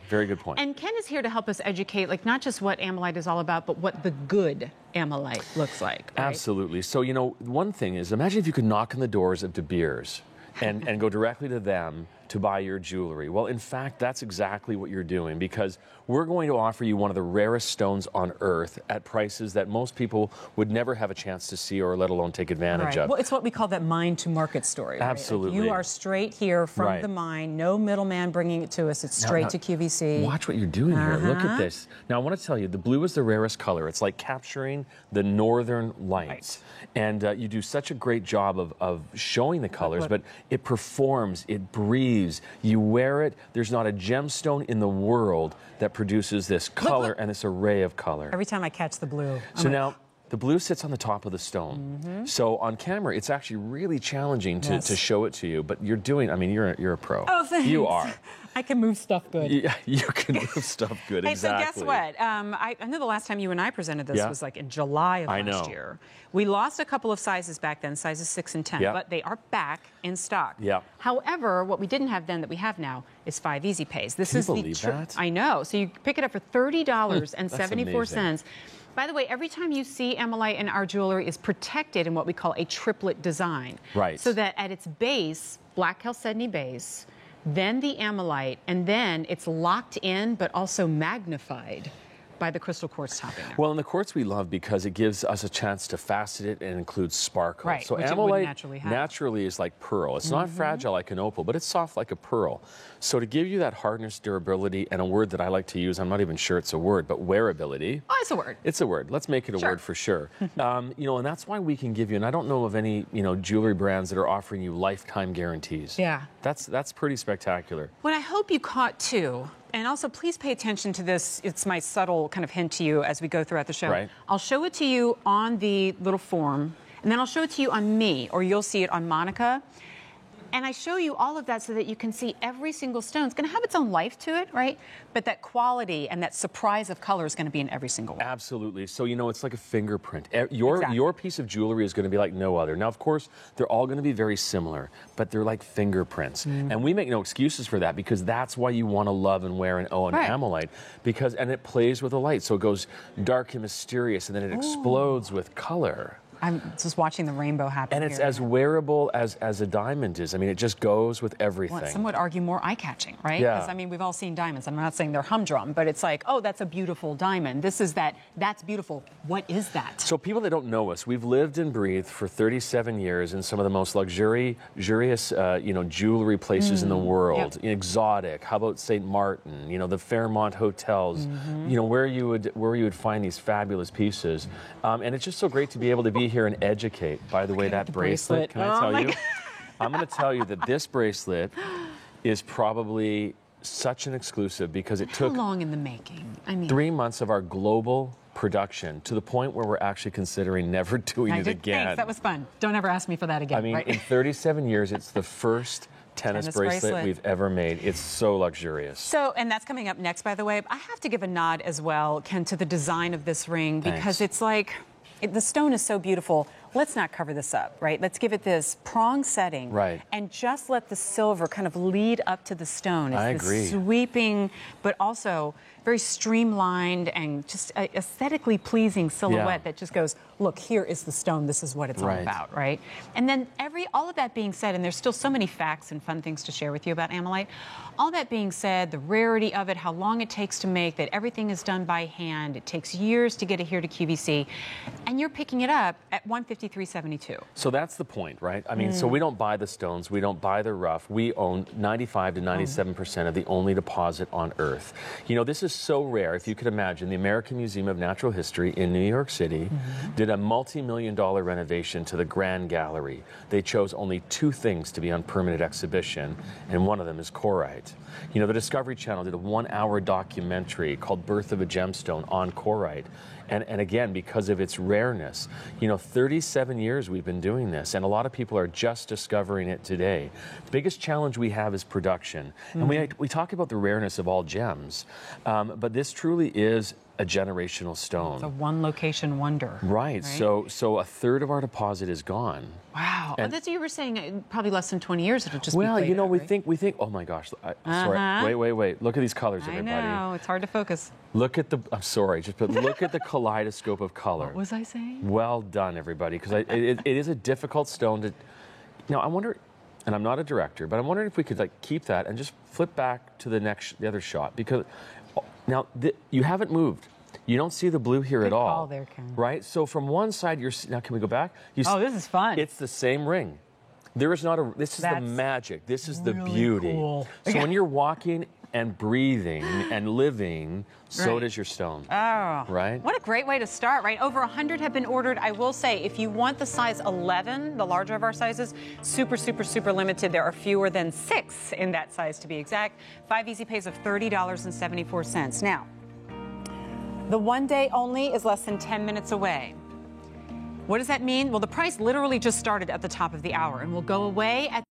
Very good point. And Ken is here to help us educate, like, not just what Amolite is all about, but what the good Amolite looks like. Right? Absolutely. So, you know, one thing is, imagine if you could knock on the doors of De Beers and go directly to them to buy your jewelry. Well, in fact, that's exactly what you're doing, because we're going to offer you one of the rarest stones on earth at prices that most people would never have a chance to see or let alone take advantage of. Well, it's what we call that mine to market story. Right? Absolutely. Like, you are straight here from the mine, no middleman bringing it to us. It's straight to QVC. Watch what you're doing here. Look at this. Now, I want to tell you, the blue is the rarest color. It's like capturing the northern lights. And you do such a great job of showing the colors, but it performs, it breathes. You wear it. There's not a gemstone in the world that produces this color and this array of color. Every time I catch the blue. So now, the blue sits on the top of the stone. So on camera, it's actually really challenging to show it to you. But you're doing, I mean, you're a pro. Oh, thanks. You are. I can move stuff good. Yeah, you can move stuff good, exactly. Hey, so guess what? I know the last time you and I presented this was like in July of last year. We lost a couple of sizes back then, sizes 6 and 10, but they are back in stock. However, what we didn't have then that we have now is 5 Easy Pays. This is that? I know. So you pick it up for $30.74. By the way, every time you see Amolite in our jewelry is protected in what we call a triplet design. Right. So that at its base, black chalcedony base, then the Amolite, and then it's locked in but also magnified by the crystal quartz topping. Well, and the quartz we love because it gives us a chance to facet it and include sparkle. Right, so which Amolite naturally is like pearl. It's not fragile like an opal, but it's soft like a pearl. So to give you that hardness, durability, and a word that I like to use, I'm not even sure it's a word, but wearability. Oh, it's a word. It's a word. Let's make it a word for sure. You know, and that's why we can give you, and I don't know of any, you know, jewelry brands that are offering you lifetime guarantees. Yeah. That's pretty spectacular. What I hope you caught too, and also please pay attention to this, it's my subtle kind of hint to you as we go throughout the show. Right. I'll show it to you on the little form, and then I'll show it to you on me, or you'll see it on Monica. And I show you all of that so that you can see every single stone. It's going to have its own life to it, right? But that quality and that surprise of color is going to be in every single one. Absolutely. So, you know, it's like a fingerprint. Your piece of jewelry is going to be like no other. Now, of course, they're all going to be very similar, but they're like fingerprints. And we make no excuses for that, because that's why you want to love and wear and own Amolite. And it plays with the light. So it goes dark and mysterious, and then it explodes with color. I'm just watching the rainbow happen. And it's as wearable as a diamond is. I mean, it just goes with everything. Well, some would argue more eye-catching, right? Yeah. Because, I mean, we've all seen diamonds. I'm not saying they're humdrum, but it's like, oh, that's a beautiful diamond. This is that's beautiful. What is that? So people that don't know us, we've lived and breathed for 37 years in some of the most luxurious, you know, jewelry places in the world. Exotic. How about St. Martin? You know, the Fairmont hotels. You know, where you would find these fabulous pieces. And it's just so great to be able to be here and educate. By the way, that bracelet, can I tell you? I'm going to tell you that this bracelet is probably such an exclusive, because it took how long in the making? I mean, 3 months of our global production, to the point where we're actually considering never doing it again. Thanks, that was fun. Don't ever ask me for that again. I mean, in 37 years, it's the first tennis bracelet we've ever made. It's so luxurious. So, and that's coming up next, by the way. I have to give a nod as well, Ken, to the design of this ring, because it's like, the stone is so beautiful. Let's not cover this up, right? Let's give it this prong setting. Right. And just let the silver kind of lead up to the stone. It's I agree. Sweeping, but also very streamlined and just a aesthetically pleasing silhouette that just goes, look, here is the stone. This is what it's all about, right? And then all of that being said, and there's still so many facts and fun things to share with you about Amolite. All that being said, the rarity of it, how long it takes to make, that everything is done by hand. It takes years to get it here to QVC. And you're picking it up at $153.72. So that's the point, right? I mean, so we don't buy the stones. We don't buy the rough. We own 95 to 97% of the only deposit on Earth. You know, this is so rare. If you could imagine, the American Museum of Natural History in New York City did a multi-million-dollar renovation to the Grand Gallery. They chose only 2 things to be on permanent exhibition, and one of them is Corite. You know, the Discovery Channel did a 1-hour documentary called Birth of a Gemstone on Corite. And again, because of its rareness, you know, 37 years we've been doing this, and a lot of people are just discovering it today. The biggest challenge we have is production. And we talk about the rareness of all gems, but this truly is a generational stone. It's a one location wonder. Right. So a third of our deposit is gone. Wow. And that's what you were saying. Probably less than 20 years it'll just be well, you know, out, we right? think. Oh my gosh. Sorry. Wait. Look at these colors, everybody. I know. It's hard to focus. Look at the. I'm sorry. But look at the kaleidoscope of color. What was I saying? Well done, everybody. Because it is a difficult stone to. Now I wonder, and I'm not a director, but I'm wondering if we could keep that and just flip back to the other shot, because now you haven't moved. You don't see the blue here at all. Good call there, Ken. Right? So from one side, now can we go back? Oh, this is fun. It's the same ring. There is not a. This is the magic. This is the beauty. Cool. So when you're walking and breathing and living, so does your stone. Oh, right? What a great way to start, right? Over 100 have been ordered. I will say, if you want the size 11, the larger of our sizes, super, super, super limited. There are fewer than 6 in that size, to be exact. 5 easy pays of $30.74. Now, the one day only is less than 10 minutes away. What does that mean? Well, the price literally just started at the top of the hour and will go away at